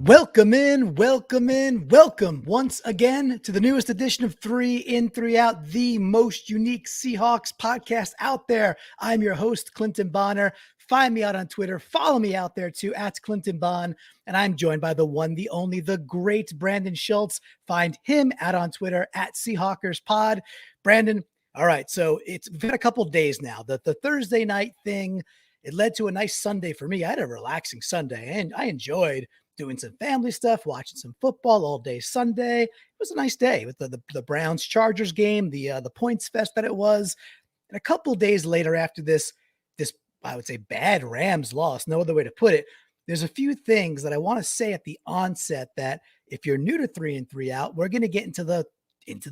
Welcome once again to the newest edition of 3 In, 3 Out, the most unique Seahawks podcast out there. I'm your host, Clinton Bonner. Find me out on Twitter. Follow me out there too, at Clinton Bon. And I'm joined by the one, the only, the great Brandon Schultz. Find him out on Twitter, at SeahawkersPod. Brandon, all right, so it's been a couple days now. The Thursday night thing, it led to a nice Sunday for me. I had a relaxing Sunday, and I enjoyed doing some family stuff, watching some football all day Sunday. It was a nice day with the Browns-Chargers game, the points fest that it was. And a couple of days later after this, I would say, bad Rams loss, no other way to put it, there's a few things that I want to say at the onset that if you're new to 3 In, 3 Out, we're going to get into the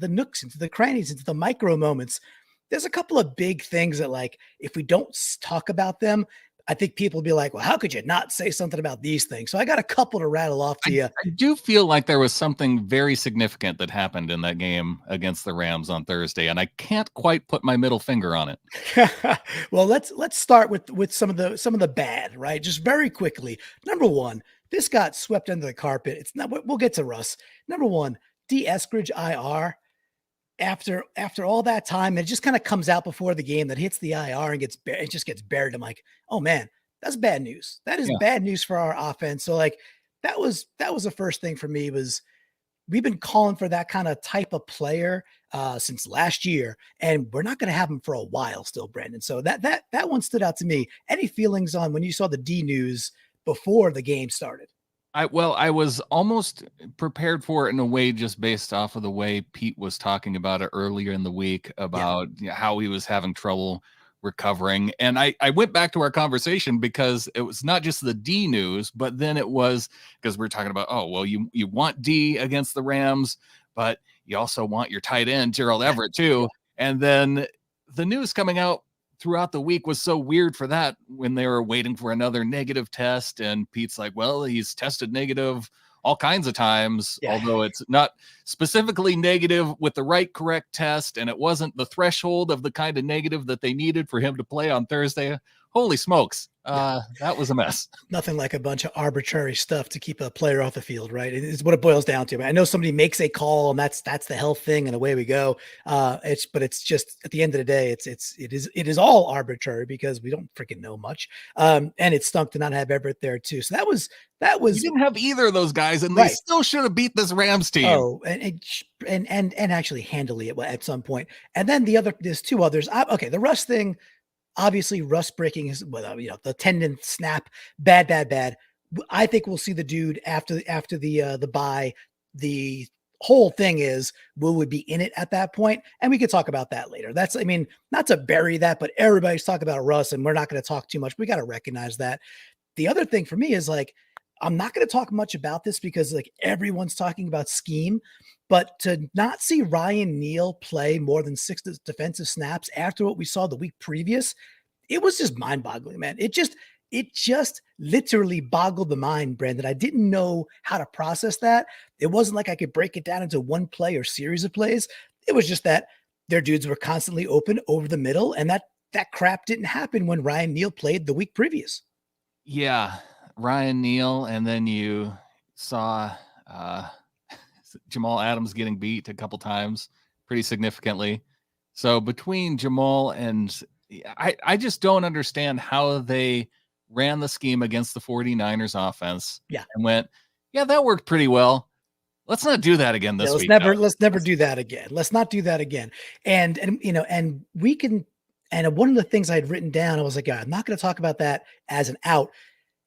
nooks, into the crannies, into the micro moments. There's a couple of big things that, like, if we don't talk about them, I think people will be like, well, how could you not say something about these things? So I got a couple to rattle off to you. I do feel like there was something very significant that happened in that game against the Rams on Thursday, and I can't quite put my middle finger on it. Well, let's start with some of the bad, right? Just very quickly. Number one, this got swept under the carpet. It's not. We'll get to Russ. Number one, D. Eskridge IR. After all that time, it just kind of comes out before the game that hits the IR and it just gets buried. I'm like, oh man, that's bad news. That is bad news for our offense. So like that was the first thing for me. Was we've been calling for that kind of type of player since last year, and we're not going to have him for a while still, Brandon. So that one stood out to me. Any feelings on when you saw the D news before the game started? I was almost prepared for it in a way, just based off of the way Pete was talking about it earlier in the week about how he was having trouble recovering. And I went back to our conversation because it was not just the D news, but then it was because we're talking about, oh, well, you want D against the Rams, but you also want your tight end, Gerald Everett, too. And then the news coming out throughout the week was so weird for that when they were waiting for another negative test. And Pete's like, well, he's tested negative all kinds of times, although it's not specifically negative with the correct test. And it wasn't the threshold of the kind of negative that they needed for him to play on Thursday. Holy smokes. That was a mess. Nothing like a bunch of arbitrary stuff to keep a player off the field, right? It's what it boils down to. I know somebody makes a call and that's the health thing and away we go. It's just at the end of the day, it is all arbitrary because we don't freaking know much. And it stunk to not have Everett there too. So that was you didn't have either of those guys, and they still should have beat this Rams team. Oh, and actually handily at some point. And then there's two others. The Russ thing. Obviously, Russ breaking his, the tendon snap, bad. I think we'll see the dude after the bye. The whole thing is, will we be in it at that point? And we could talk about that later. Not to bury that, but everybody's talking about Russ, and we're not going to talk too much. We got to recognize that. The other thing for me is I'm not going to talk much about this because everyone's talking about scheme, but to not see Ryan Neal play more than 6 defensive snaps after what we saw the week previous, it was just mind-boggling, man. It just literally boggled the mind, Brandon. I didn't know how to process that. It wasn't like I could break it down into one play or series of plays. It was just that their dudes were constantly open over the middle, and that crap didn't happen when Ryan Neal played the week previous. Yeah, Ryan Neal, and then you saw Jamal Adams getting beat a couple times pretty significantly. So between Jamal and I just don't understand how they ran the scheme against the 49ers offense and went, that worked pretty well. Let's not do that again this week. Let's never do that again. Let's not do that again. And we can, and one of the things I had written down, I was like, I'm not going to talk about that as an out.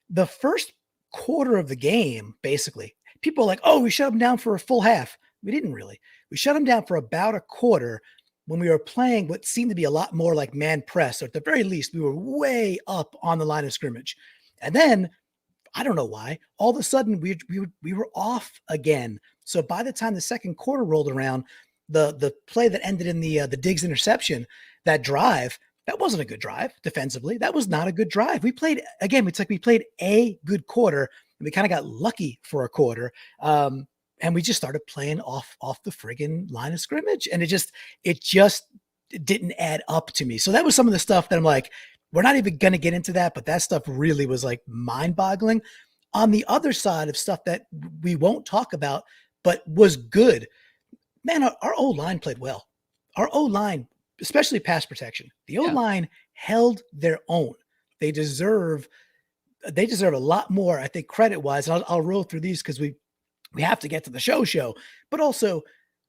The first quarter of the game, basically, people are like, oh, we shut them down for a full half. We didn't really. We shut them down for about a quarter when we were playing what seemed to be a lot more like man press, or at the very least, we were way up on the line of scrimmage. And then, I don't know why, all of a sudden we were off again. So by the time the second quarter rolled around, the play that ended in the Diggs interception, that drive, that wasn't a good drive defensively. That was not a good drive. We played, again, it's like we played a good quarter, and we kind of got lucky for a quarter. And we just started playing off the friggin' line of scrimmage. And it just didn't add up to me. So that was some of the stuff that I'm like, we're not even going to get into that, but that stuff really was mind boggling. On the other side of stuff that we won't talk about, but was good, man, our O-line played well. Our O-line, especially pass protection, the O-line held their own. They deserve a lot more, I think, credit-wise. And I'll roll through these because we have to get to the show. But also,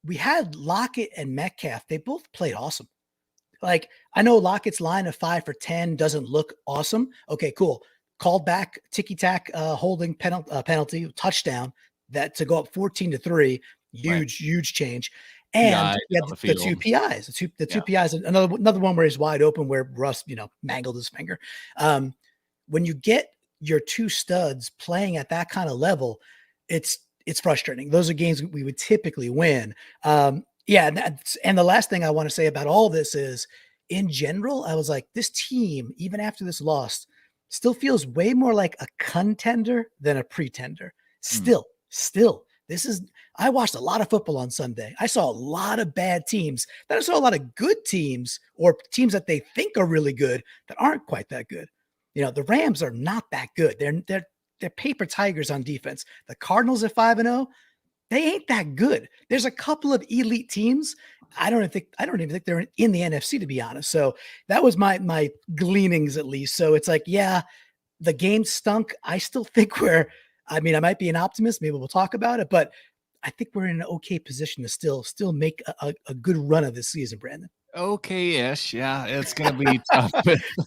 we had Lockett and Metcalf. They both played awesome. Like, I know Lockett's line of 5 for 10 doesn't look awesome. Okay, cool. Called back, ticky-tack holding penalty, touchdown, that to go up 14-3. Huge change. And we had the two PIs. The two PIs. Another one where he's wide open, where Russ, mangled his finger. When you get your two studs playing at that kind of level, it's frustrating. Those are games we would typically win. And the last thing I want to say about all this is, in general, I was like, this team, even after this loss, still feels way more like a contender than a pretender. Still, I watched a lot of football on Sunday. I saw a lot of bad teams. Then I saw a lot of good teams, or teams that they think are really good that aren't quite that good. The Rams are not that good. They're paper tigers on defense. The Cardinals at 5-0, they ain't that good. There's a couple of elite teams. I don't even think they're in the NFC, to be honest. So that was my gleanings, at least. So it's like, yeah, the game stunk. I still think I might be an optimist. Maybe we'll talk about it, but I think we're in an okay position to still make a good run of this season, Brandon. Okay-ish. Yeah, it's going to be tough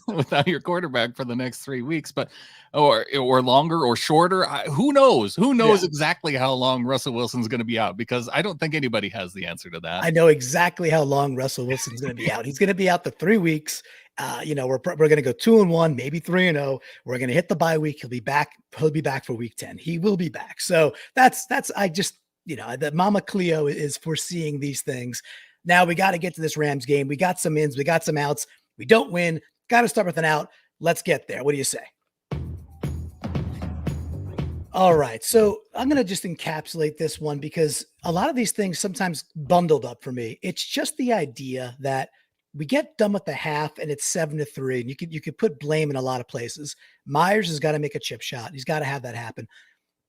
without your quarterback for the next 3 weeks, but or longer or shorter. Who knows? Who knows exactly how long Russell Wilson's going to be out? Because I don't think anybody has the answer to that. I know exactly how long Russell Wilson's going to be out. He's going to be out for 3 weeks. We're going to go 2-1, maybe 3-0. We're going to hit the bye week. He'll be back. He'll be back for week 10. He will be back. So that's that Mama Cleo is foreseeing these things. Now we got to get to this Rams game. We got some ins, we got some outs. We don't win. Got to start with an out. Let's get there. What do you say? All right. So I'm going to just encapsulate this one, because a lot of these things sometimes bundled up for me. It's just the idea that we get done with the half and it's 7-3, and you could put blame in a lot of places. Myers has got to make a chip shot. He's got to have that happen.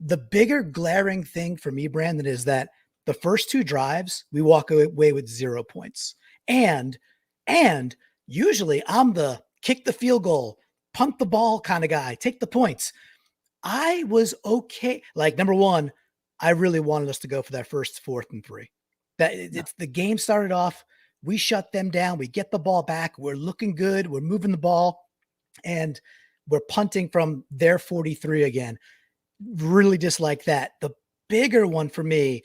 The bigger glaring thing for me, Brandon, is that the first two drives, we walk away with 0 points. And usually I'm the kick the field goal, punt the ball kind of guy, take the points. I was okay. Like, number one, I really wanted us to go for that first 4th and 3. It's the game started off. We shut them down. We get the ball back. We're looking good. We're moving the ball, and we're punting from their 43 again. Really dislike that. The bigger one for me,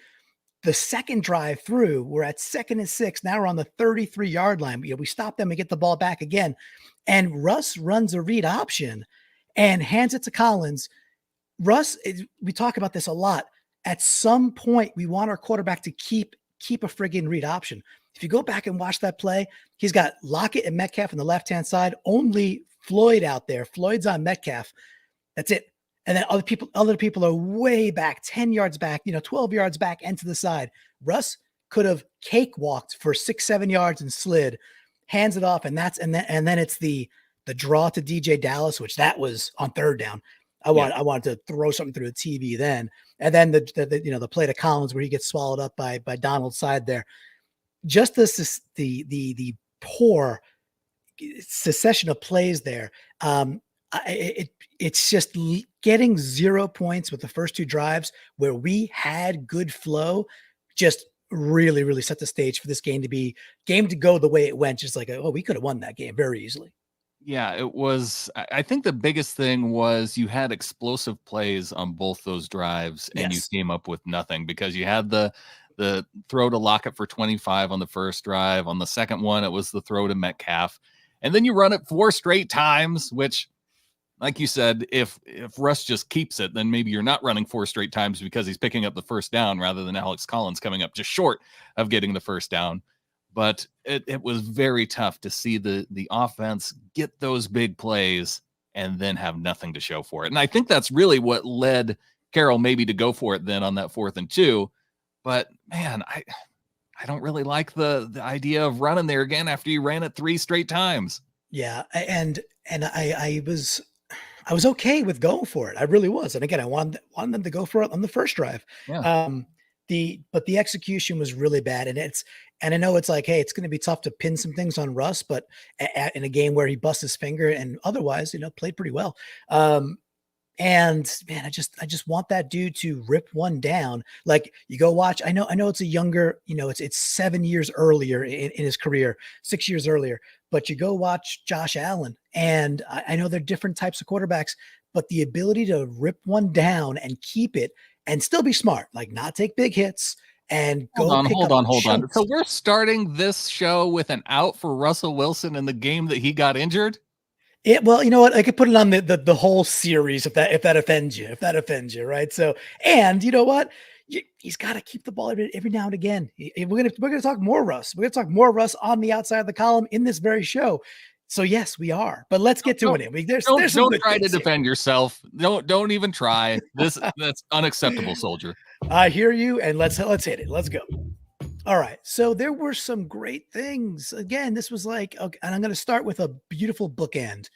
the second drive through, we're at 2nd and 6. Now we're on the 33-yard line. We stop them and get the ball back again. And Russ runs a read option and hands it to Collins. Russ, we talk about this a lot. At some point, we want our quarterback to keep a friggin' read option. If you go back and watch that play, he's got Lockett and Metcalf on the left-hand side, only Floyd out there. Floyd's on Metcalf. That's it. And then other people are way back, 10 yards back, 12 yards back and to the side. Russ could have cakewalked for 6-7 yards and slid, hands it off, and then it's the draw to DJ Dallas, which that was on 3rd down. I wanted to throw something through the TV then. And then the play to Collins where he gets swallowed up by Donald's side there. Just the poor succession of plays there. It's just getting 0 points with the first two drives where we had good flow, just really, really set the stage for this game to go the way it went. Just like, we could have won that game very easily. Yeah, it was. I think the biggest thing was you had explosive plays on both those drives, and you came up with nothing, because you had the throw to Lockett for 25 on the first drive. On the second one, it was the throw to Metcalf. And then you run it 4 straight times, which, like you said, if Russ just keeps it, then maybe you're not running 4 straight times because he's picking up the first down rather than Alex Collins coming up just short of getting the first down. But it was very tough to see the offense get those big plays and then have nothing to show for it. And I think that's really what led Carroll maybe to go for it then on that 4th and 2. But man, I don't really like the idea of running there again after you ran it 3 straight times. Yeah, and I was I was okay with going for it. I really was. And again, I wanted them to go for it on the first drive. Yeah. But the execution was really bad. And I know it's like, hey, it's going to be tough to pin some things on Russ, but in a game where he busts his finger and otherwise, played pretty well. And man, I just want that dude to rip one down. Like you go watch. I know it's a younger, it's 7 years earlier in his career, 6 years earlier. But you go watch Josh Allen, and I know they're different types of quarterbacks, but the ability to rip one down and keep it and still be smart, like not take big hits and Hold on. So we're starting this show with an out for Russell Wilson in the game that he got injured. Well, you know what? I could put it on the whole series if that offends you, right? So, and you know what? He's got to keep the ball every now and again. We're gonna talk more Russ. We're gonna talk more Russ on the outside of the column in this very show. So yes, we are. But let's get to it. Don't try to defend yourself. Don't even try. That's unacceptable, soldier. I hear you, and let's hit it. Let's go. All right. So there were some great things. Again, this was like, okay, and I'm going to start with a beautiful bookend.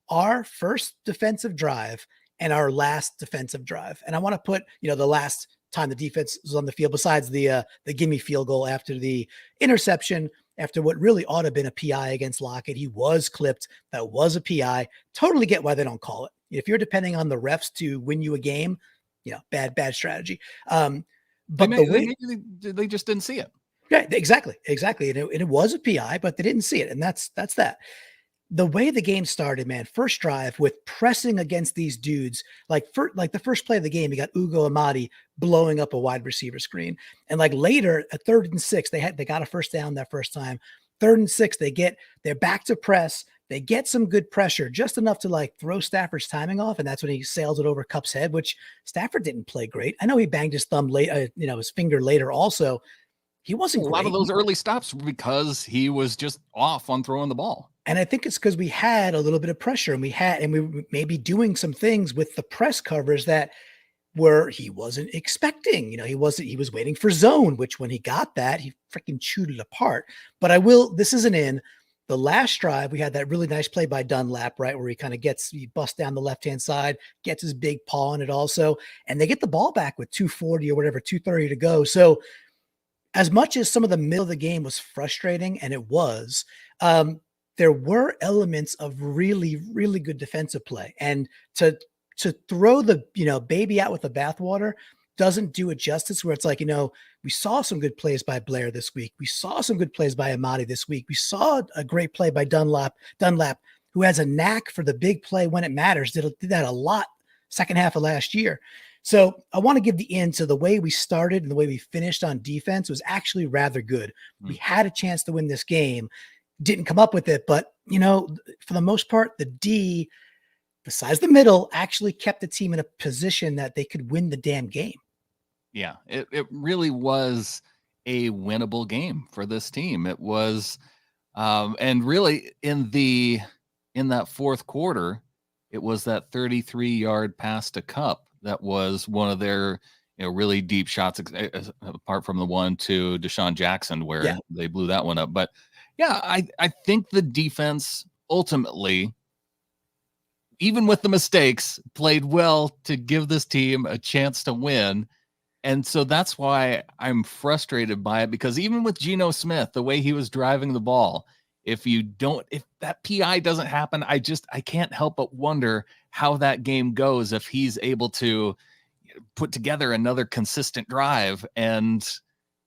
Our first defensive drive and our last defensive drive. And I want to put, the last time the defense was on the field, besides the gimme field goal after the interception, after what really ought to have been a PI against Lockett. He was clipped. That was a PI. Totally get why they don't call it. If you're depending on the refs to win you a game, bad strategy. But they just didn't see it. Yeah, exactly. And it was a PI, but they didn't see it. And that's that. The way the game started, man, first drive with pressing against these dudes, like the first play of the game, you got Ugo Amadi blowing up a wide receiver screen. And like later at 3rd and 6, they got a first down that first time. 3rd and 6, they're back to press. They get some good pressure, just enough to like throw Stafford's timing off. And that's when he sails it over Kupp's head, which Stafford didn't play great. I know he banged his thumb late, his finger later also. He wasn't great. A lot of those early stops were because he was just off on throwing the ball. And I think it's because we had a little bit of pressure, and we were maybe doing some things with the press covers that he wasn't expecting. He was waiting for zone, which when he got that, he freaking chewed it apart. But this isn't in the last drive. We had that really nice play by Dunlap, right? Where he busts down the left-hand side, gets his big paw on it also. And they get the ball back with 2:40 or whatever, 2:30 to go. So, as much as some of the middle of the game was frustrating, and it was, there were elements of really, really good defensive play. And to throw the baby out with the bathwater doesn't do it justice. Where it's like, we saw some good plays by Blair this week. We saw some good plays by Amadi this week. We saw a great play by Dunlap, who has a knack for the big play when it matters. Did that a lot second half of last year. So I want to give the end to the way we started and the way we finished on defense was actually rather good. We had a chance to win this game, didn't come up with it, but for the most part, the D, besides the middle, actually kept the team in a position that they could win the damn game. Yeah, it really was a winnable game for this team. It was, and really in that fourth quarter, it was that 33-yard pass to Kupp that was one of their really deep shots, apart from the one to Deshaun Jackson where they blew that one up. But yeah, I think the defense ultimately, even with the mistakes, played well to give this team a chance to win. And so that's why I'm frustrated by it, because even with Geno Smith, the way he was driving the ball, if that PI doesn't happen, I can't help but wonder how that game goes if he's able to put together another consistent drive. And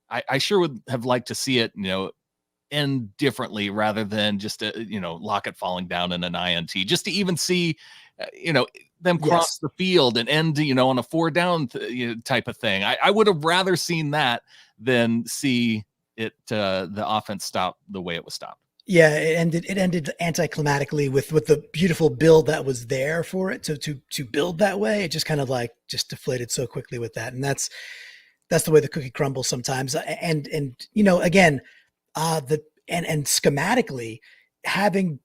I sure would have liked to see it, end differently rather than just Lockett falling down in an INT, just to even see, them cross the field and end, on a 4-down type of thing. I would have rather seen that than see it, the offense stop the way it was stopped. Yeah, it ended anticlimactically with the beautiful build that was there for it to build that way. It just kind of just deflated so quickly with that. And that's the way the cookie crumbles sometimes. And again, and schematically having,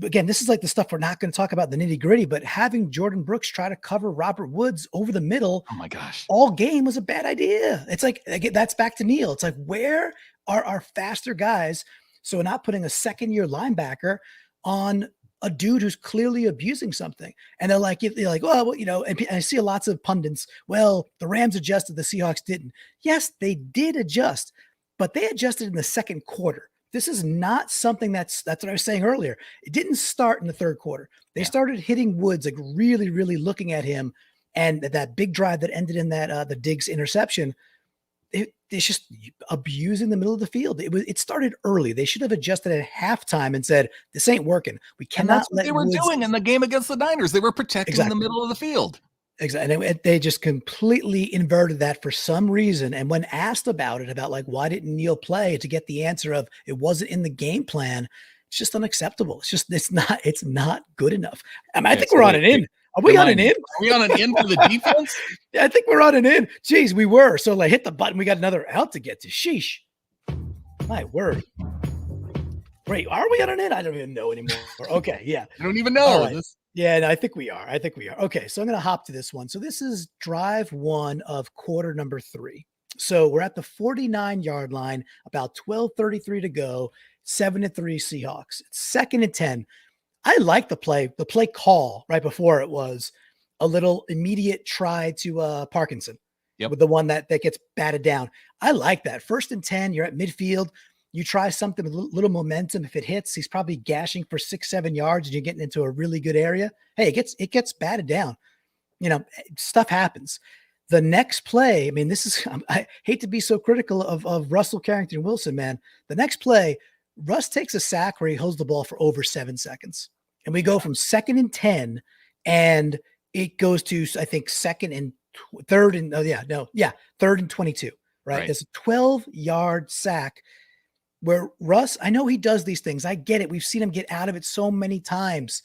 again, this is like the stuff we're not going to talk about, the nitty gritty, but having Jordan Brooks try to cover Robert Woods over the middle. Oh my gosh. All game was a bad idea. It's like, again, that's back to Neil. It's like, where are our faster guys? So we're not putting a second-year linebacker on a dude who's clearly abusing something. And they're like, well, and I see lots of pundits, well, the Rams adjusted, the Seahawks didn't. Yes, they did adjust, but they adjusted in the second quarter. This is not something that's what I was saying earlier. It didn't start in the third quarter. They started hitting Woods, like really, really looking at him. And that big drive that ended in that the Diggs interception, it's just abusing the middle of the field. It started early. They should have adjusted at halftime and said, "This ain't working. We cannot." And that's what they were doing in the game against the Niners. They were protecting the middle of the field. Exactly. And they just completely inverted that for some reason. And when asked about it, about like, why didn't Neil play, to get the answer of it wasn't in the game plan, it's just unacceptable. It's not good enough. I think we're on an in. Are we on an in? Are we on an in for the defense? Yeah, I think we're on an in. Jeez, we were. So like hit the button. We got another out to get to. Sheesh. My word. Wait, are we on an in? I don't even know anymore. Okay, yeah. I don't even know. Right. Yeah, no, I think we are. Okay, so I'm going to hop to this one. So this is drive one of quarter number 3. So we're at the 49-yard line, about 12:33 to go, 7-3 Seahawks. It's 2nd and 10. I like the play call right before it was a little immediate try to Parkinson with the one that gets batted down. I like that. 1st and 10, you're at midfield. You try something with a little momentum. If it hits, he's probably gashing for 6-7 yards and you're getting into a really good area. Hey, it gets batted down. Stuff happens. The next play, I mean, I hate to be so critical of Russell Carrington Wilson, man. The next play, Russ takes a sack where he holds the ball for over 7 seconds. And we go from 2nd and 10, and it goes to, I think, 3rd and 22, right? There's a 12-yard sack where Russ, I know he does these things. I get it. We've seen him get out of it so many times.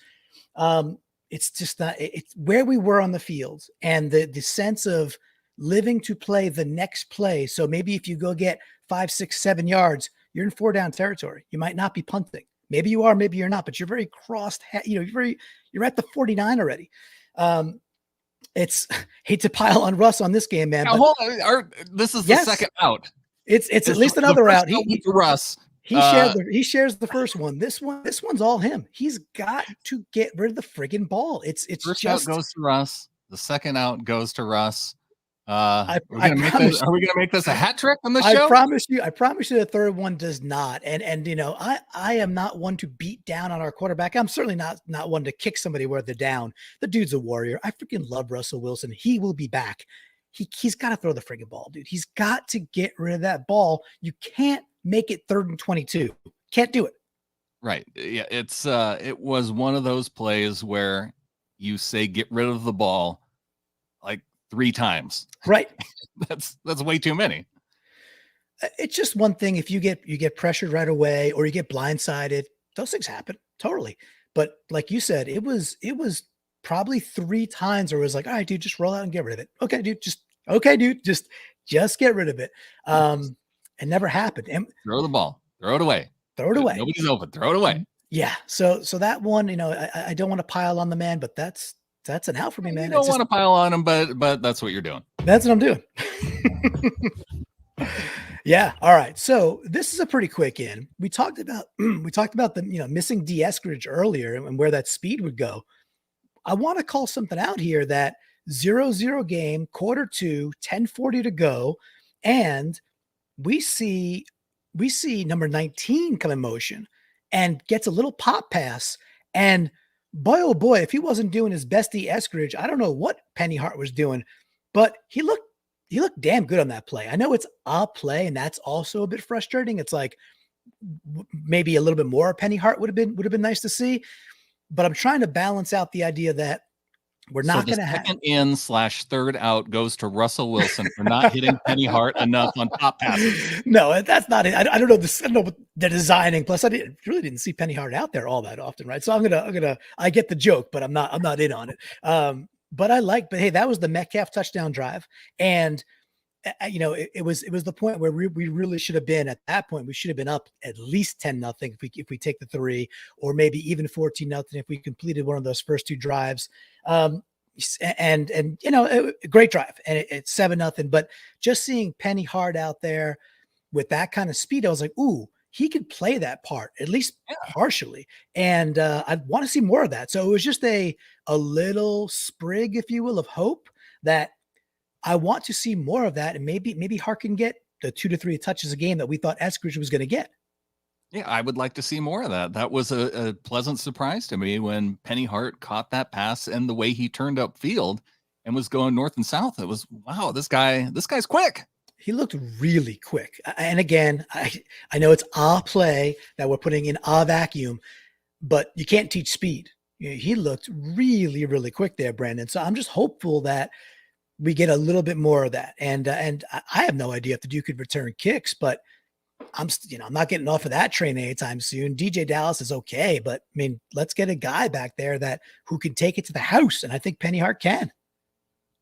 It's just not, it's where we were on the field and the sense of living to play the next play. So maybe if you go get 5, 6, 7 yards, you're in 4-down territory. You might not be punting. Maybe you are, maybe you're not, but you're very crossed. You're at the 49 already. It's hate to pile on Russ on this game, man. Now, this is the second out. It's at least another out. Russ. He shares the first one. This one's all him. He's got to get rid of the friggin' ball. It's first just out goes to Russ. The second out goes to Russ. Are we gonna make this a hat trick on the show? I promise you the third one does not. And I am not one to beat down on our quarterback. I'm certainly not one to kick somebody where they're down. The dude's a warrior. I freaking love Russell Wilson. He will be back. He's got to throw the friggin' ball, dude. He's got to get rid of that ball. You can't make it 3rd and 22. Can't do it. Right. Yeah. It was one of those plays where you say get rid of the ball like 3 times. Right. That's way too many. It's just one thing. If you get pressured right away or you get blindsided, those things happen totally. But like you said, it was probably 3 times where it was like, all right, dude, just roll out and get rid of it. Okay, dude, just get rid of it. It never happened. And throw the ball, throw it away. Nobody's open. Throw it away. Yeah. So that one, I don't want to pile on the man, but that's an out for me, man. You don't want to pile on him, but that's what you're doing. That's what I'm doing. Yeah. All right. So this is a pretty quick in. We talked about the missing D Eskridge earlier and where that speed would go. I want to call something out here that 0-0 game, quarter 2, 10:40 to go, and we see number 19 come in motion and gets a little pop pass. And boy, oh boy, if he wasn't doing his best D Eskridge, I don't know what Penny Hart was doing, but he looked damn good on that play. I know it's a play, and that's also a bit frustrating. It's like maybe a little bit more Penny Hart would have been nice to see, but I'm trying to balance out the idea that we're not going to have second in / 3rd out goes to Russell Wilson for not hitting Penny Hart enough on pop passes. No, that's not it. I don't know this. I don't know what they're designing. Plus, I really didn't see Penny Hart out there all that often, right? So I get the joke, but I'm not in on it. But hey, that was the Metcalf touchdown drive, and it was the point where we really should have been at that point. We should have been up at least 10-0 if we take the 3, or maybe even 14-0 if we completed one of those first 2 drives. And a great drive, and it's 7-0. But just seeing Penny Hart out there with that kind of speed, I was like, ooh, he could play that part, at least Yeah. partially. And I want to see more of that. So it was just a little sprig, if you will, of hope that I want to see more of that. And maybe Hart can get the 2 to 3 touches a game that we thought Eskridge was going to get. Yeah, I would like to see more of that. That was a pleasant surprise to me when Penny Hart caught that pass and the way he turned upfield and was going north and south. It was, wow, this guy's quick. He looked really quick. And again, I know it's a play that we're putting in a vacuum, but you can't teach speed. He looked really, really quick there, Brandon. So I'm just hopeful that we get a little bit more of that. And I have no idea if the Duke could return kicks, but I'm not getting off of that train anytime soon. DJ Dallas is okay, but I mean, let's get a guy back there who can take it to the house. And I think Penny Hart can.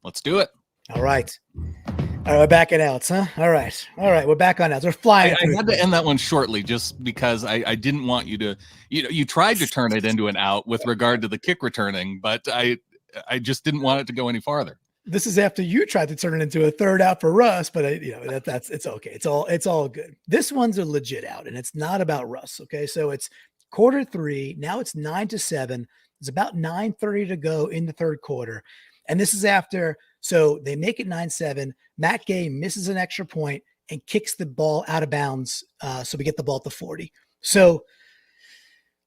Let's do it. All right. All right, we're back at outs, huh? All right. We're back on outs. We're flying. I had to end that one shortly just because I didn't want you to, you tried to turn it into an out with regard to the kick returning, but I just didn't want it to go any farther. This is after you tried to turn it into a third out for Russ, but it's okay. It's all good. This one's a legit out, and it's not about Russ. Okay, so it's quarter 3. Now it's 9-7. It's about 9:30 to go in the third quarter, and this is after. So they make it 9-7. Matt Gay misses an extra point and kicks the ball out of bounds. So we get the ball at the 40. So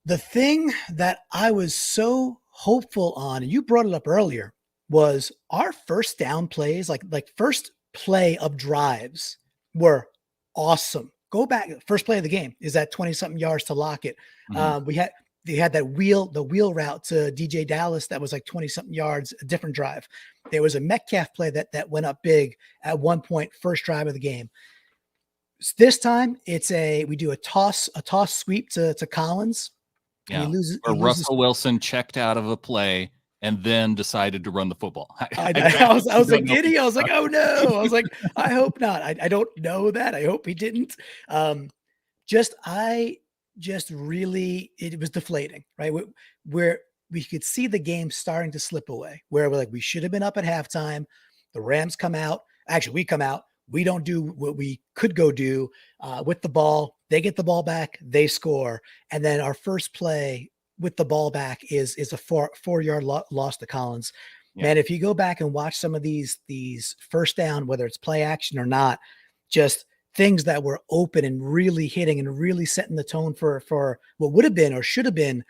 the thing that I was so hopeful on, and you brought it up earlier, was our first down plays, like first play of drives were awesome. Go back. First play of the game is that 20-something yards to Lockett. Mm-hmm. They had the wheel route to DJ Dallas that was like 20-something yards, a different drive. There was a Metcalf play that went up big at one point, first drive of the game. This time we do a toss sweep to Collins. Yeah. And he loses. Russell Wilson checked out of a play and then decided to run the football. I was like giddy. I was like, oh no. I was like, I hope not. I don't know that. I hope he didn't. It was deflating, right? Where we could see the game starting to slip away, where we're like, we should have been up at halftime. The Rams come out. Actually, we come out. We don't do what we could go do with the ball. They get the ball back. They score. And then our first play with the ball back is a 4-yard loss to Collins. Yeah. Man, if you go back and watch some of these first down, whether it's play action or not, just things that were open and really hitting and really setting the tone for what would have been or should have been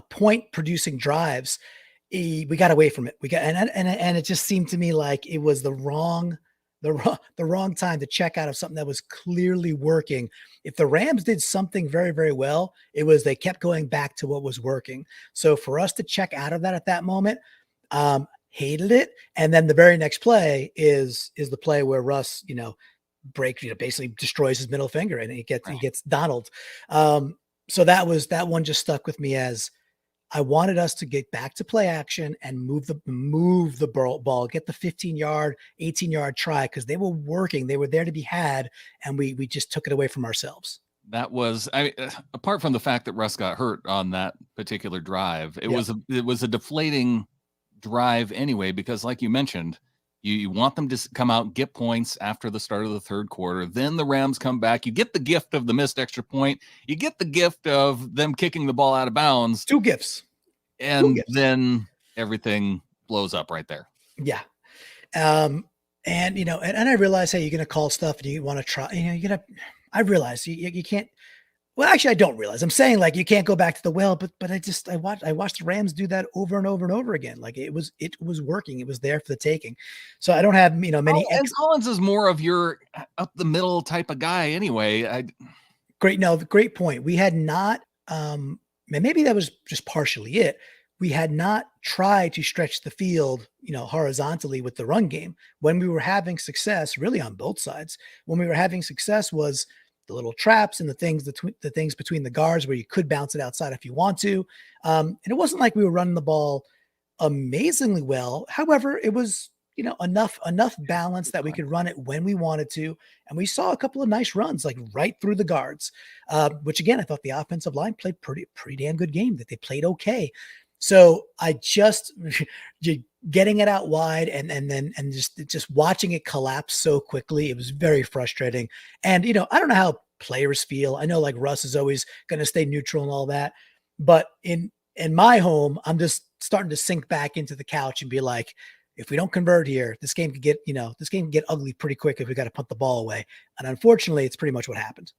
point producing drives. We got away from it. And it just seemed to me like it was the wrong time to check out of something that was clearly working. If the Rams did something very, very well, it was they kept going back to what was working. So for us to check out of that at that moment, hated it. And then the very next play is the play where Russ, basically destroys his middle finger and he gets Donald. So that one just stuck with me as I wanted us to get back to play action and move the ball, get the 15-yard, 18-yard try, because they were working. They were there to be had, and we just took it away from ourselves. That was, apart from the fact that Russ got hurt on that particular drive, it was a deflating drive anyway, because like you mentioned, you want them to come out, get points after the start of the third quarter. Then the Rams come back. You get the gift of the missed extra point. You get the gift of them kicking the ball out of bounds. Two gifts. And then everything blows up right there. Yeah. And I realize, hey, you're going to call stuff and you want to try, I realize you can't. Well, actually, I don't realize. I'm saying like you can't go back to the well, but I watched the Rams do that over and over and over again. Like it was working. It was there for the taking. So I don't have many. And Collins is more of your up the middle type of guy anyway. Great point. We had not. Maybe that was just partially it. We had not tried to stretch the field, horizontally with the run game. When we were having success, really on both sides, when we were having success was the little traps and the things between the guards where you could bounce it outside if you want to. And it wasn't like we were running the ball amazingly well. However, it was, enough balance that we could run it when we wanted to. And we saw a couple of nice runs, like right through the guards, which again, I thought the offensive line played pretty damn good game, that they played okay. So I just getting it out wide and just watching it collapse so quickly. It was very frustrating. And, I don't know how players feel. I know like Russ is always going to stay neutral and all that, but in my home, I'm just starting to sink back into the couch and be like, if we don't convert here, this game could get, this game can get ugly pretty quick if we got to punt the ball away. And unfortunately, it's pretty much what happened.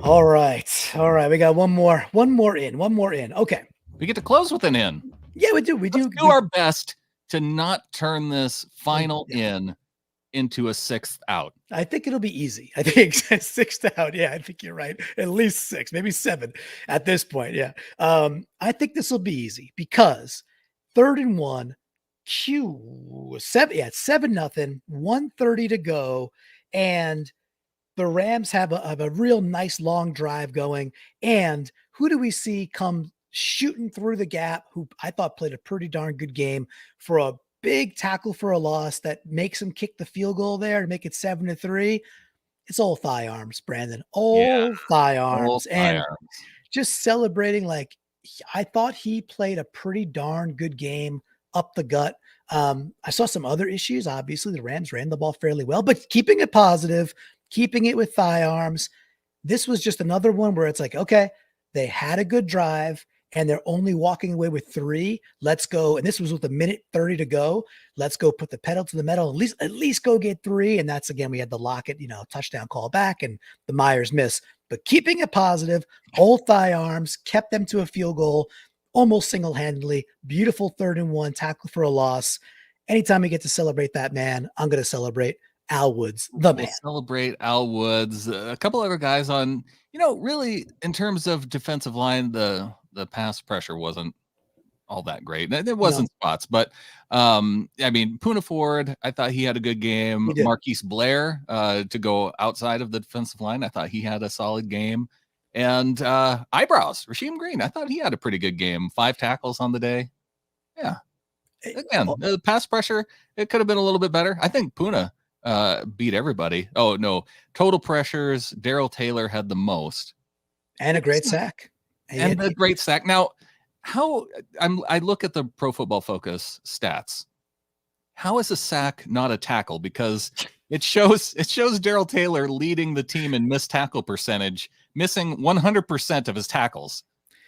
All right. We got one more in. Okay. We get to close with an in. Yeah, we do. Let's do our best to not turn this final in into a sixth out. I think it'll be easy. I think sixth out. Yeah, I think you're right. At least 6, maybe 7 at this point. Yeah. I think this will be easy because 3rd and 1, Q7. Yeah, it's 7-0, 1:30 to go. And the Rams have a real nice long drive going. And who do we see come shooting through the gap, who I thought played a pretty darn good game for a big tackle for a loss that makes him kick the field goal there to make it 7-3. It's old thigh arms, Brandon. Thigh arms. And just celebrating like I thought he played a pretty darn good game up the gut. I saw some other issues. Obviously, the Rams ran the ball fairly well, but keeping it positive, keeping it with thigh arms. This was just another one where it's like, okay, they had a good drive and they're only walking away with 3. Let's go. And this was with 1:30 to go. Let's go put the pedal to the metal. At least go get 3. And that's, again, we had the Lockett, touchdown call back and the Myers miss. But keeping it positive, old thigh arms, kept them to a field goal almost single-handedly. Beautiful 3rd and 1 tackle for a loss. Anytime we get to celebrate that man, I'm going to celebrate Al Woods, the man. Celebrate Al Woods. A couple other guys on, really in terms of defensive line, the pass pressure wasn't all that great. There wasn't spots, but Poona Ford, I thought he had a good game. Marquise Blair, to go outside of the defensive line, I thought he had a solid game. And eyebrows, Rasheem Green, I thought he had a pretty good game. 5 tackles on the day. Yeah. Again, the pass pressure, it could have been a little bit better. I think Poona beat everybody. Oh no, total pressures, Darrell Taylor had the most. And a great sack. And a great sack. Now, I look at the Pro Football Focus stats. How is a sack not a tackle? Because it shows Darrell Taylor leading the team in missed tackle percentage, missing 100% of his tackles.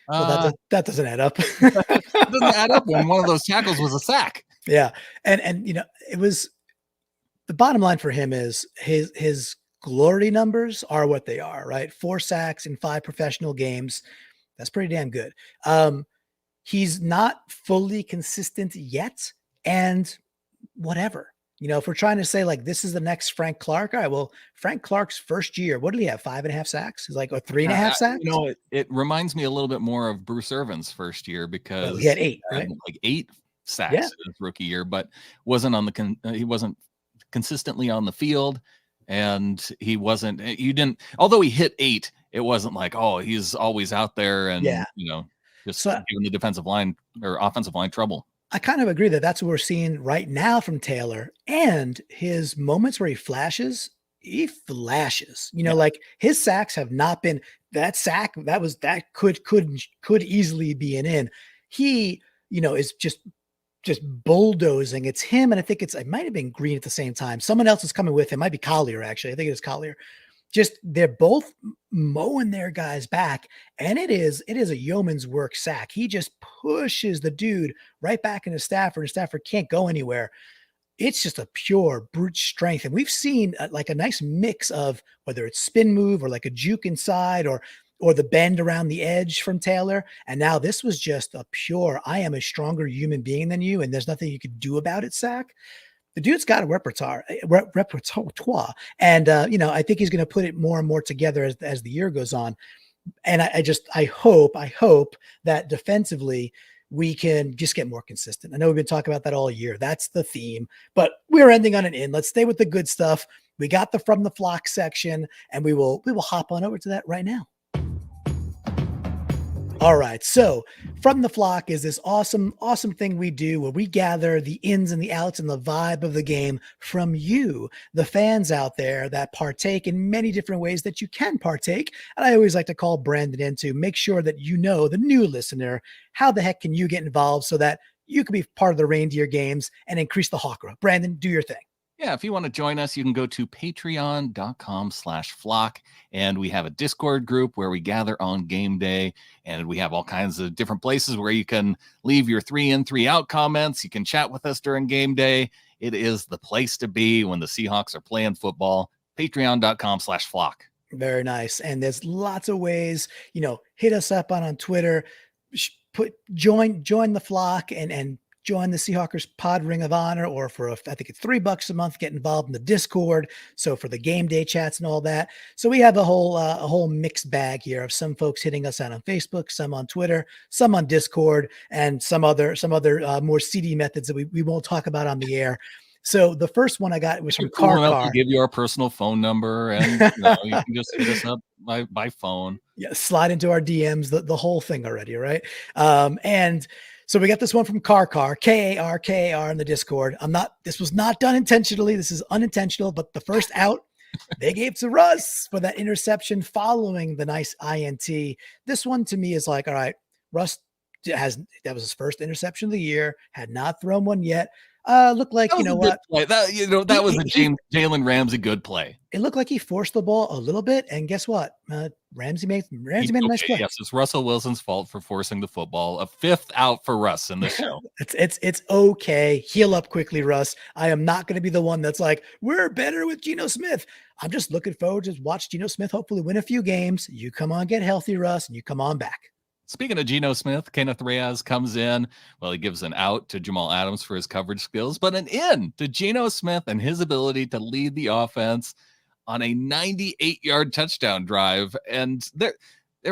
Well, that doesn't add up. It doesn't add up when one of those tackles was a sack. Yeah. And it was the bottom line for him is his glory numbers are what they are, right? 4 sacks in 5 professional games. That's pretty damn good. He's not fully consistent yet. And whatever, if we're trying to say like, this is the next Frank Clark. All right, well, Frank Clark's first year, what did he have? 5.5 sacks? He's like, 3.5 sacks. It reminds me a little bit more of Bruce Irvin's first year because he had 8, right? Like 8 sacks in his rookie year, but wasn't he wasn't consistently on the field, and although he hit 8, it wasn't like, oh, he's always out there and just giving the defensive line or offensive line trouble. I kind of agree that that's what we're seeing right now from Taylor, and his moments where he flashes. Like his sacks have not been that sack. That could easily be an in. He, is just bulldozing. It's him. And I think it might have been Green at the same time. Someone else is coming with him. Might be Collier, actually. I think it is Collier. They're both mowing their guys back, and it is a yeoman's work sack. He just pushes the dude right back into Stafford, and Stafford can't go anywhere. It's just a pure brute strength. And we've seen like a nice mix of whether it's spin move or like a juke inside or the bend around the edge from Taylor. And now this was just a pure, I am a stronger human being than you, and there's nothing you could do about it sack. The dude's got a repertoire. And, I think he's going to put it more and more together as the year goes on. And I hope that defensively we can just get more consistent. I know we've been talking about that all year. That's the theme, but we're ending on an in. Let's stay with the good stuff. We got the From the Flock section, and we will hop on over to that right now. All right. So From the Flock is this awesome thing we do where we gather the ins and the outs and the vibe of the game from you, the fans out there that partake in many different ways that you can partake. And I always like to call Brandon in to make sure that the new listener, how the heck can you get involved so that you can be part of the reindeer games and increase the hawk growth? Brandon, do your thing. Yeah, if you want to join us, you can go to patreon.com/flock. And we have a Discord group where we gather on game day. And we have all kinds of different places where you can leave your 3 in, 3 out comments. You can chat with us during game day. It is the place to be when the Seahawks are playing football. Patreon.com/flock. Very nice. And there's lots of ways, hit us up on Twitter, join the flock and join the Seahawkers Pod Ring of Honor, or I think it's $3 a month, get involved in the Discord. So for the game day chats and all that. So we have a whole mixed bag here of some folks hitting us out on Facebook, some on Twitter, some on Discord, and some other more seedy methods that we won't talk about on the air. So the first one I got was from Cool enough Car. to give you our personal phone number, and you can just hit us up by phone. Yeah, slide into our DMs, the whole thing already, right? And so we got this one from Car, KAR in the Discord. This was not done intentionally. This is unintentional, but the first out they gave to Russ for that interception following the nice INT. This one to me is like, all right, Russ that was his first interception of the year, had not thrown one yet. Looked like, That was a Jalen Ramsey good play. It looked like he forced the ball a little bit, and guess what? Ramsey made a nice play. Yes, it's Russell Wilson's fault for forcing the football. A 5th out for Russ in the show. It's okay. Heal up quickly, Russ. I am not going to be the one that's like, we're better with Geno Smith. I'm just looking forward to watch Geno Smith hopefully win a few games. You come on, get healthy, Russ, and you come on back. Speaking of Geno Smith, Kenneth Reyes comes in. Well, he gives an out to Jamal Adams for his coverage skills, but an in to Geno Smith and his ability to lead the offense on a 98-yard touchdown drive. And there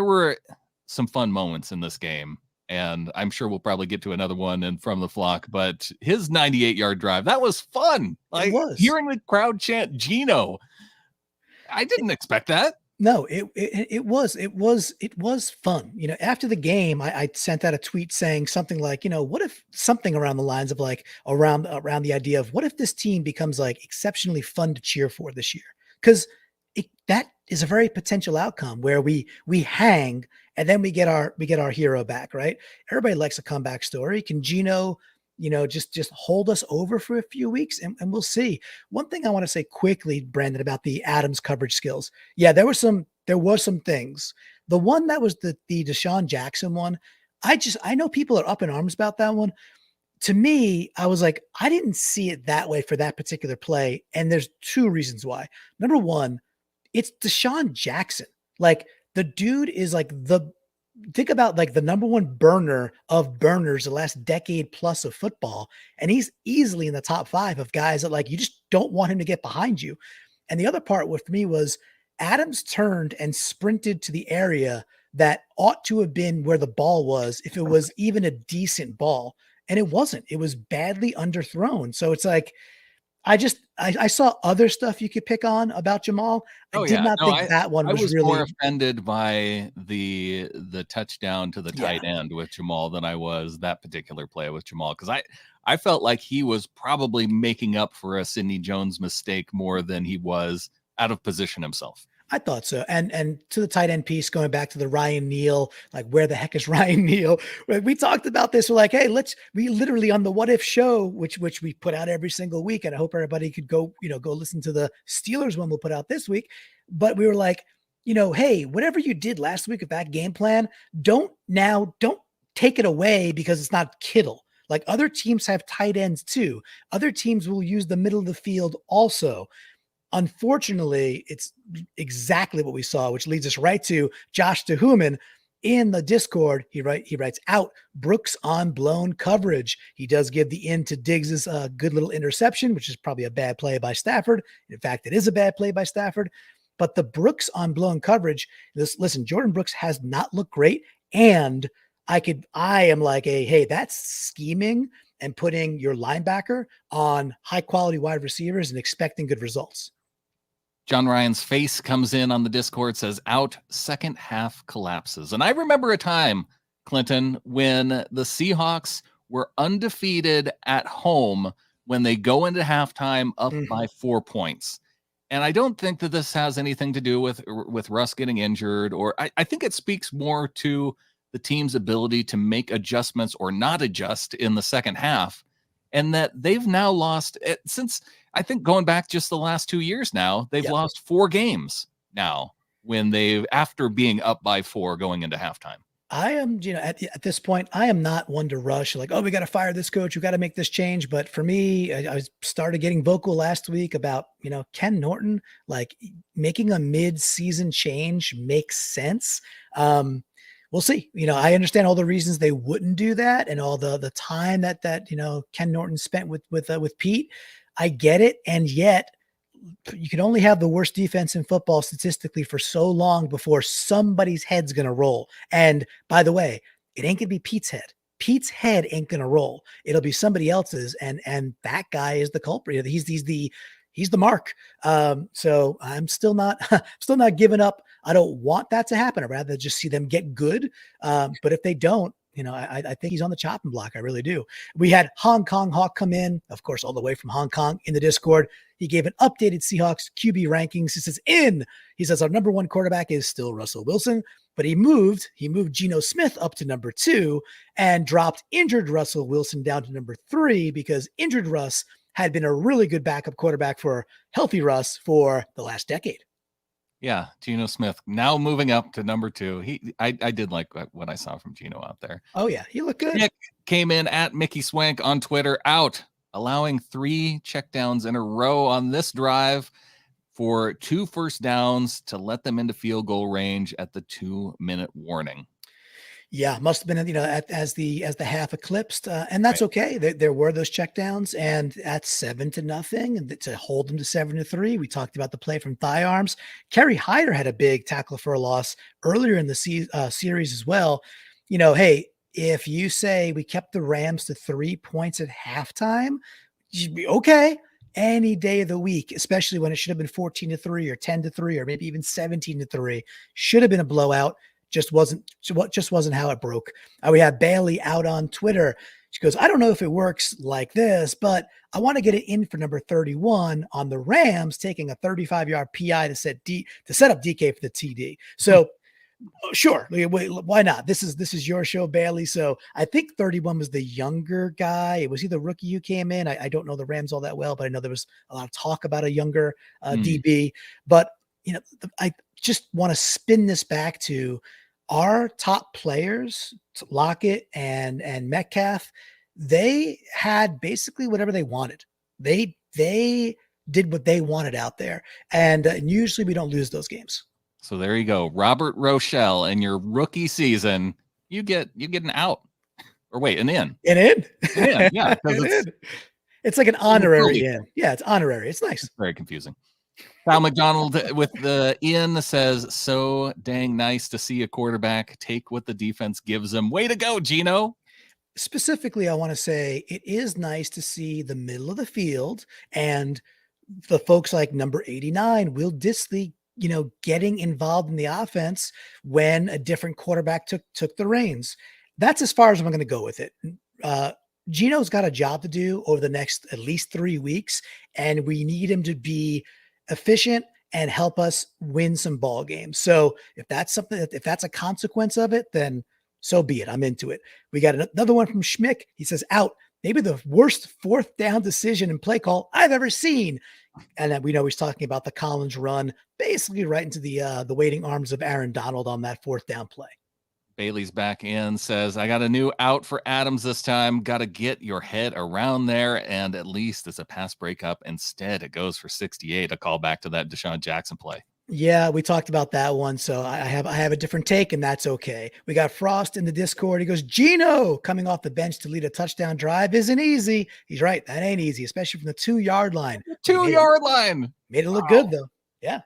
were some fun moments in this game, and I'm sure we'll probably get to another one and from the flock, but his 98-yard drive, that was fun. Like, hearing the crowd chant Geno, I didn't expect that. No, it was fun. After the game, I sent out a tweet saying something like, what if something around the lines of like around the idea of what if this team becomes like exceptionally fun to cheer for this year? Because that is a very potential outcome where we hang and then we get our hero back, right? Everybody likes a comeback story. Can Geno, just hold us over for a few weeks and we'll see. One thing I want to say quickly, Brandon, about the Adams coverage skills. Yeah, there was some things. The one that was the Deshaun Jackson one, I know people are up in arms about that one. To me, I was like, I didn't see it that way for that particular play. And there's 2 reasons why. Number one, it's Deshaun Jackson. Like, the dude is like think about like the number 1 burner of burners the last decade plus of football. And he's easily in the top 5 of guys that like, you just don't want him to get behind you. And the other part with me was Adams turned and sprinted to the area that ought to have been where the ball was, if it was even a decent ball. And it wasn't. It was badly underthrown. So it's like, I saw other stuff you could pick on about Jamal. I did not think that one was really more offended by the touchdown to the tight end with Jamal than I was that particular play with Jamal. Cause I felt like he was probably making up for a Sidney Jones mistake more than he was out of position himself. I thought so. And to the tight end piece, going back to the Ryan Neal, like, where the heck is Ryan Neal? We talked about this. We're like, hey, we literally on the What If show, which we put out every single week. And I hope everybody could go listen to the Steelers one we'll put out this week. But we were like, hey, whatever you did last week with that game plan, don't take it away because it's not Kittle. Like, other teams have tight ends too. Other teams will use the middle of the field also. Unfortunately, it's exactly what we saw, which leads us right to Josh Tehuman in the Discord. He writes out Brooks on blown coverage. He does give the in to Diggs's good little interception, which is probably a bad play by Stafford. In fact, it is a bad play by Stafford. But the Brooks on blown coverage, listen, Jordan Brooks has not looked great. And I am like, hey, that's scheming and putting your linebacker on high quality wide receivers and expecting good results. John Ryan's face comes in on the Discord, says out, second half collapses. And I remember a time, Clinton, when the Seahawks were undefeated at home when they go into halftime up by 4 points. And I don't think that this has anything to do with Russ getting injured, or I think it speaks more to the team's ability to make adjustments or not adjust in the second half. and that they've now lost since, I think, going back just the last 2 years now, they've lost 4 games now after being up by 4 going into halftime. I am, at this point, I am not one to rush like, oh, we got to fire this coach. We got to make this change. But for me, I started getting vocal last week about, Ken Norton, like making a mid-season change makes sense. We'll see. I understand all the reasons they wouldn't do that and all the time that Ken Norton spent with Pete. I get it. And yet, you can only have the worst defense in football statistically for so long before somebody's head's going to roll. And by the way, it ain't going to be Pete's head. Pete's head ain't going to roll. It'll be somebody else's. And that guy is the culprit. He's the mark. So I'm still not giving up. I don't want that to happen. I'd rather just see them get good. But if they don't, I think he's on the chopping block. I really do. We had Hong Kong Hawk come in, of course, all the way from Hong Kong in the Discord. He gave an updated Seahawks QB rankings. He says our number 1 quarterback is still Russell Wilson, but he moved Geno Smith up to number 2 and dropped injured Russell Wilson down to number 3 because injured Russ had been a really good backup quarterback for healthy Russ for the last decade. Yeah, Geno Smith now moving up to number 2. I did like what I saw from Geno out there. Oh yeah, he looked good. Nick came in at Mickey Swank on Twitter, out, allowing 3 checkdowns in a row on this drive for 2 first downs to let them into field goal range at the 2-minute warning. Yeah, must have been, as the half eclipsed, and that's right. Okay. There were those checkdowns, and at 7-0, and to hold them to 7-3. We talked about the play from thigh arms. Kerry Hyder had a big tackle for a loss earlier in the series as well. Hey, if you say we kept the Rams to 3 points at halftime, you'd be okay any day of the week, especially when it should have been 14-3 or 10-3 or maybe even 17-3. Should have been a blowout. Just wasn't how it broke. We had Bailey out on Twitter. She goes, I don't know if it works like this, but I want to get it in for number 31 on the Rams, taking a 35-yard PI to set up DK for the TD. So sure, why not? This is your show, Bailey. So I think 31 was the younger guy. It was he the rookie who came in. I don't know the Rams all that well, but I know there was a lot of talk about a younger DB. But I just want to spin this back to our top players, Lockett and Metcalf. They had basically whatever they wanted. They did what they wanted out there. And usually we don't lose those games. So there you go. Robert Rochelle, in your rookie season, you get an out. Or wait, an in. An in? An in, yeah. It's like an honorary in. Yeah, it's honorary. It's nice. It's very confusing. Kyle McDonald with the in says, so dang nice to see a quarterback take what the defense gives him. Way to go, Geno. Specifically, I want to say it is nice to see the middle of the field and the folks like number 89, Will Dissly, getting involved in the offense when a different quarterback took the reins. That's as far as I'm going to go with it. Geno's got a job to do over the next at least 3 weeks, and we need him to be efficient and help us win some ball games. So if that's a consequence of it, then so be it. I'm into it. We got another one from Schmick. He says, out, maybe the worst 4th down decision and play call I've ever seen. And then we know he's talking about the Collins run, basically right into the waiting arms of Aaron Donald on that 4th down play. Bailey's back in, says, I got a new out for Adams this time. Got to get your head around there, and at least it's a pass breakup. Instead, it goes for 68, a call back to that Deshaun Jackson play. Yeah, we talked about that one, so I have a different take, and that's okay. We got Frost in the Discord. He goes, Geno coming off the bench to lead a touchdown drive isn't easy. He's right. That ain't easy, especially from the 2-yard line. 2-yard line. Made it look good, though. Yeah.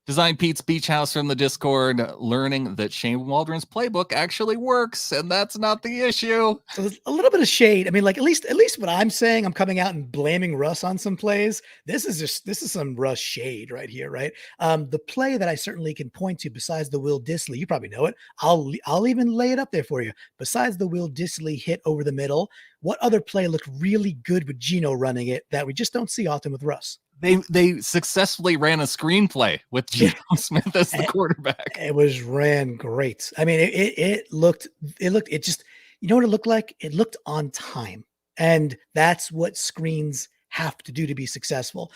Design Pete's Beach House from the Discord, learning that Shane Waldron's playbook actually works, and that's not the issue. So there's a little bit of shade. I mean, like at least what I'm saying, I'm coming out and blaming Russ on some plays. This is some Russ shade right here, right? The play that I certainly can point to besides the Will Dissly, you probably know it. I'll even lay it up there for you. Besides the Will Dissly hit over the middle, what other play looked really good with Geno running it that we just don't see often with Russ? They successfully ran a screenplay with Geno Smith as the quarterback. It ran great. I mean, it looked just, you know what it looked like? It looked on time. And that's what screens have to do to be successful.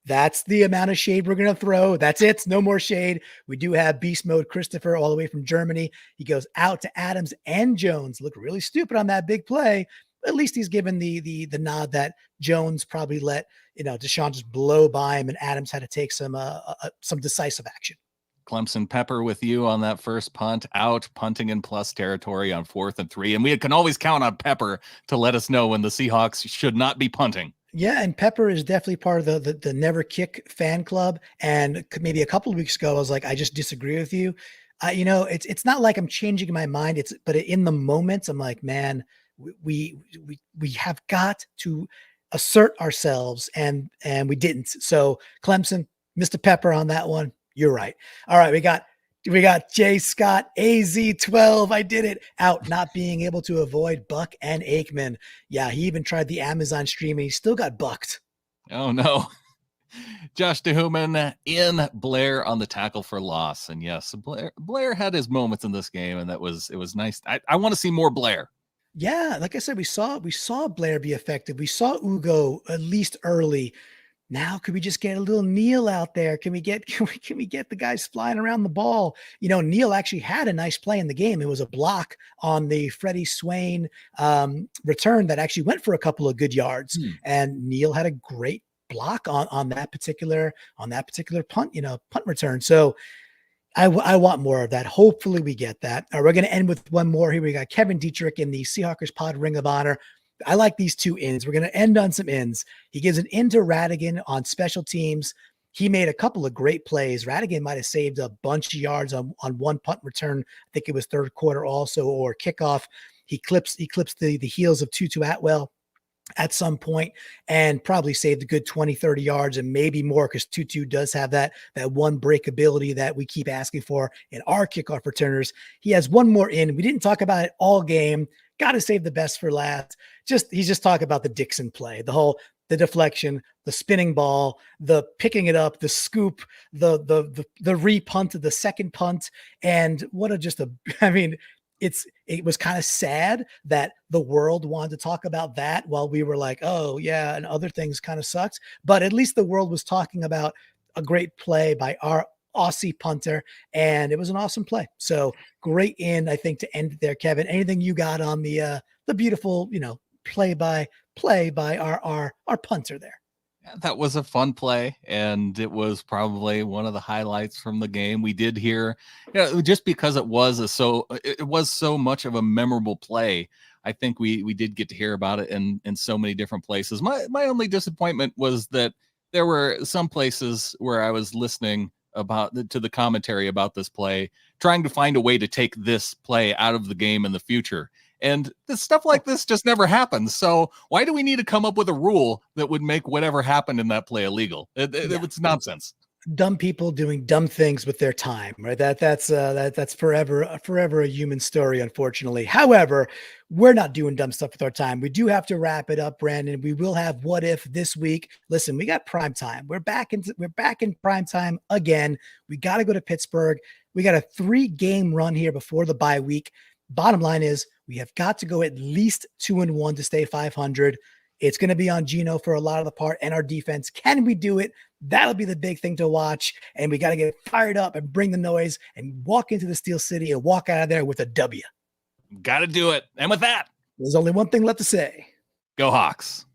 That's the amount of shade we're going to throw. That's it. No more shade. We do have beast mode Christopher all the way from Germany. He goes out to Adams and Jones. Look really stupid on that big play. At least he's given the nod that Jones probably let, Deshaun just blow by him, and Adams had to take some decisive action. Clemson Pepper with you on that first punt, out punting in plus territory on 4th and 3. And we can always count on Pepper to let us know when the Seahawks should not be punting. Yeah, and Pepper is definitely part of the Never Kick fan club. And maybe a couple of weeks ago, I was like, I just disagree with you. It's not like I'm changing my mind. But in the moments, I'm like, man, we have got to assert ourselves, and we didn't. So Clemson, Mr. Pepper on that one. You're right. All right, we got Jay Scott, AZ12. I did it. Out, not being able to avoid Buck and Aikman. Yeah, he even tried the Amazon stream, and he still got bucked. Oh, no. Josh DeHuman in Blair on the tackle for loss. And yes, Blair had his moments in this game, and it was nice. I want to see more Blair. Yeah, like I said, we saw Blair be effective. We saw Ugo at least early. Now, could we just get a little Neal out there? Can we get the guys flying around the ball? Neal actually had a nice play in the game. It was a block on the Freddie Swain return that actually went for a couple of good yards. And Neal had a great block on that particular punt, punt return. So I want more of that. Hopefully we get that. We're going to end with one more here. We got Kevin Dietrich in the Seahawkers Pod Ring of Honor. I like these two ins. We're going to end on some ins. He gives an in to Radigan on special teams. He made a couple of great plays. Radigan might have saved a bunch of yards on one punt return. I think it was third quarter also, or kickoff. He clips the heels of Tutu Atwell at some point and probably saved a good 20, 30 yards and maybe more, because Tutu does have that one breakability that we keep asking for in our kickoff returners. He has one more in. We didn't talk about it all game. Got to save the best for last. He's just talking about the Dixon play, the deflection, the spinning ball, the picking it up, the scoop, the re-punt, the second punt. And it was kind of sad that the world wanted to talk about that while we were like, oh yeah, and other things kind of sucked. But at least the world was talking about a great play by our Aussie punter, and it was an awesome play. So great in, I think, to end it there. Kevin, anything you got on the beautiful, play by our punter there? That was a fun play, and it was probably one of the highlights from the game. We did hear, just because it was so much of a memorable play. I think we did get to hear about it in so many different places. My only disappointment was that there were some places where I was listening to the commentary about this play, trying to find a way to take this play out of the game in the future. And stuff like this just never happens. So why do we need to come up with a rule that would make whatever happened in that play illegal? It's nonsense. Dumb people doing dumb things with their time, right? That's forever a human story, unfortunately. However, we're not doing dumb stuff with our time. We do have to wrap it up, Brandon. We will have What If this week. Listen, we got prime time. We're back in prime time again. We got to go to Pittsburgh. We got a 3-game run here before the bye week. Bottom line is we have got to go at least 2-1 to stay 500. It's going to be on Gino for a lot of the part and our defense. Can we do it? That'll be the big thing to watch. And we got to get fired up and bring the noise and walk into the Steel City and walk out of there with a W. Got to do it. And with that, there's only one thing left to say. Go Hawks.